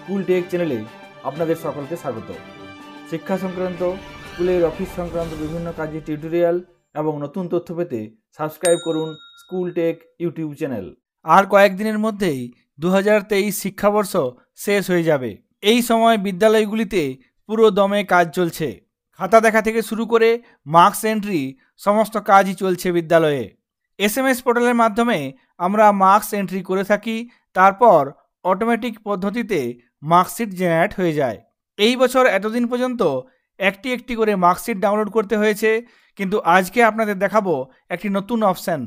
School take চ্যানেলে আপনাদের সকলকে স্বাগত। শিক্ষা সংক্রান্ত, স্কুলের অফিস সংক্রান্ত বিভিন্ন কাজের টিউটোরিয়াল এবং নতুন তথ্য পেতে সাবস্ক্রাইব করুন স্কুল টেক ইউটিউব চ্যানেল। আর কয়েকদিনের মধ্যেই 2023 শিক্ষাবর্ষ শেষ হয়ে যাবে। এই সময় বিদ্যালয়গুলিতে পুরো দমে কাজ চলছে। খাতা দেখা থেকে শুরু করে মার্কস এন্ট্রি সমস্ত কাজই চলছে বিদ্যালয়ে। SMS পোর্টালের মাধ্যমে আমরা মার্কস এন্ট্রি করে থাকি, তারপর অটোমেটিক পদ্ধতিতে মার্কশিট জেনারেট হয়ে যায়। এই বছর এতদিন পর্যন্ত একটি একটি করে মার্কশিট ডাউনলোড করতে হয়েছে, কিন্তু আজকে আপনাদের দেখাবো একটি নতুন অপশান।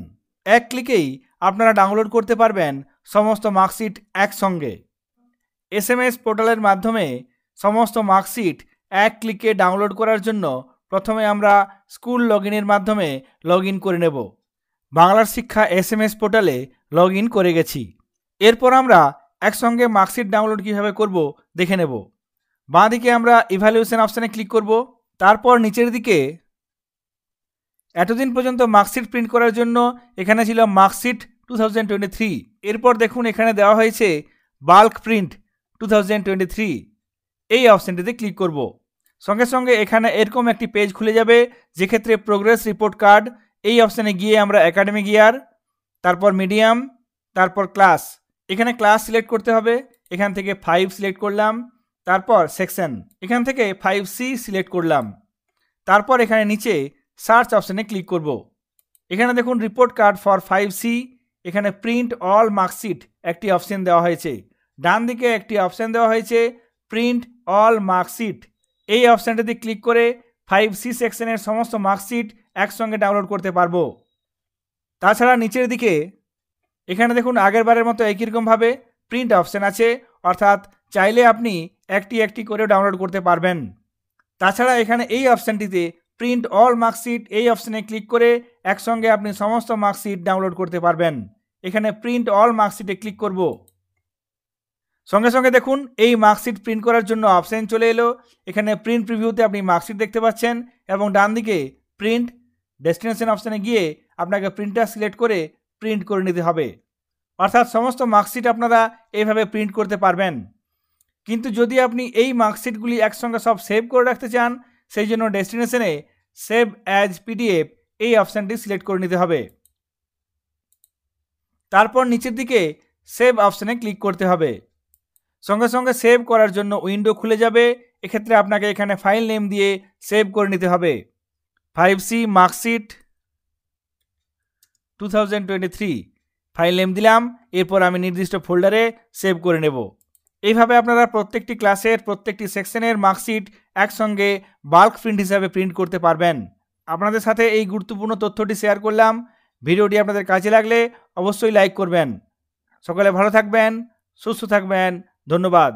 এক ক্লিকেই আপনারা ডাউনলোড করতে পারবেন সমস্ত মার্কশিট একসঙ্গে। SMS পোর্টালের মাধ্যমে সমস্ত মার্কশিট এক ক্লিকে ডাউনলোড করার জন্য প্রথমে আমরা স্কুল লগইনের মাধ্যমে লগ ইন করে নেব। বাংলার শিক্ষা SMS পোর্টালে লগ ইন করে গেছি। এরপর আমরা একসঙ্গে মার্কশিট ডাউনলোড কীভাবে করব দেখে নেব। বাঁ দিকে আমরা ইভ্যালুয়েশন অপশানে ক্লিক করব। তারপর নিচের দিকে এতদিন পর্যন্ত মার্কশিট প্রিন্ট করার জন্য এখানে ছিল মার্কশিট 2023। এরপর দেখুন এখানে দেওয়া হয়েছে বাল্ক প্রিন্ট 2023। এই অপশানটিতে ক্লিক করব। সঙ্গে সঙ্গে এখানে এরকম একটি পেজ খুলে যাবে, যেক্ষেত্রে প্রোগ্রেস রিপোর্ট কার্ড, এই অপশানে গিয়ে আমরা একাডেমিক ইয়ার, তারপর মিডিয়াম, তারপর ক্লাস, এখানে ক্লাস সিলেক্ট করতে হবে। এখান থেকে 5 সিলেক্ট করলাম। তারপর সেকশন, এখান থেকে 5C সিলেক্ট করলাম। তারপর এখানে নিচে সার্চ অপশানে ক্লিক করব। এখানে দেখুন রিপোর্ট কার্ড ফর 5C, এখানে প্রিন্ট অল মার্কশিট একটি অপশান দেওয়া হয়েছে। ডান দিকে একটি অপশান দেওয়া হয়েছে প্রিন্ট অল মার্কশিট। এই অপশানটিতে ক্লিক করে 5C সেকশনের সমস্ত মার্কশিট একসঙ্গে ডাউনলোড করতে পারবো। তাছাড়া নিচের দিকে এখানে দেখুন আগের বারের মতো একই রকমভাবে প্রিন্ট অপশান আছে, অর্থাৎ চাইলে আপনি একটি একটি করে ডাউনলোড করতে পারবেন। তাছাড়া এখানে এই অপশানটিতে প্রিন্ট অল মার্কশিট, এই অপশানে ক্লিক করে একসঙ্গে আপনি সমস্ত মার্কশিট ডাউনলোড করতে পারবেন। এখানে প্রিন্ট অল মার্কশিটে ক্লিক করব। সঙ্গে সঙ্গে দেখুন এই মার্কশিট প্রিন্ট করার জন্য অপশান চলে এলো। এখানে প্রিন্ট প্রিভিউতে আপনি মার্কশিট দেখতে পাচ্ছেন এবং ডান দিকে প্রিন্ট ডেস্টিনেশন অপশানে গিয়ে আপনাকে প্রিন্টার সিলেক্ট করে প্রিন্ট করে নিতে হবে। অর্থাৎ সমস্ত মার্কশিট আপনারা এইভাবে প্রিন্ট করতে পারবেন। কিন্তু যদি আপনি এই মার্কশিটগুলি একসঙ্গে সব সেভ করে রাখতে চান, সেই জন্য ডেস্টিনেশনে সেভ অ্যাজ PDF এই অপশানটি সিলেক্ট করে নিতে হবে। তারপর নিচের দিকে সেভ অপশানে ক্লিক করতে হবে। সঙ্গে সঙ্গে সেভ করার জন্য উইন্ডো খুলে যাবে। এক্ষেত্রে আপনাকে এখানে ফাইল নেম দিয়ে সেভ করে নিতে হবে। 5C মার্কশিট 2023 ফাইল নেম দিলাম। এরপর আমি নির্দিষ্ট ফোল্ডারে সেভ করে নেব। এইভাবে আপনারা প্রত্যেকটি ক্লাসের প্রত্যেকটি সেকশনের মার্কশিট একসঙ্গে বাল্ক প্রিন্ট হিসাবে প্রিন্ট করতে পারবেন। আপনাদের সাথে এই গুরুত্বপূর্ণ তথ্যটি শেয়ার করলাম। ভিডিওটি আপনাদের কাজে লাগলে অবশ্যই লাইক করবেন। সকলে ভালো থাকবেন, সুস্থ থাকবেন। ধন্যবাদ।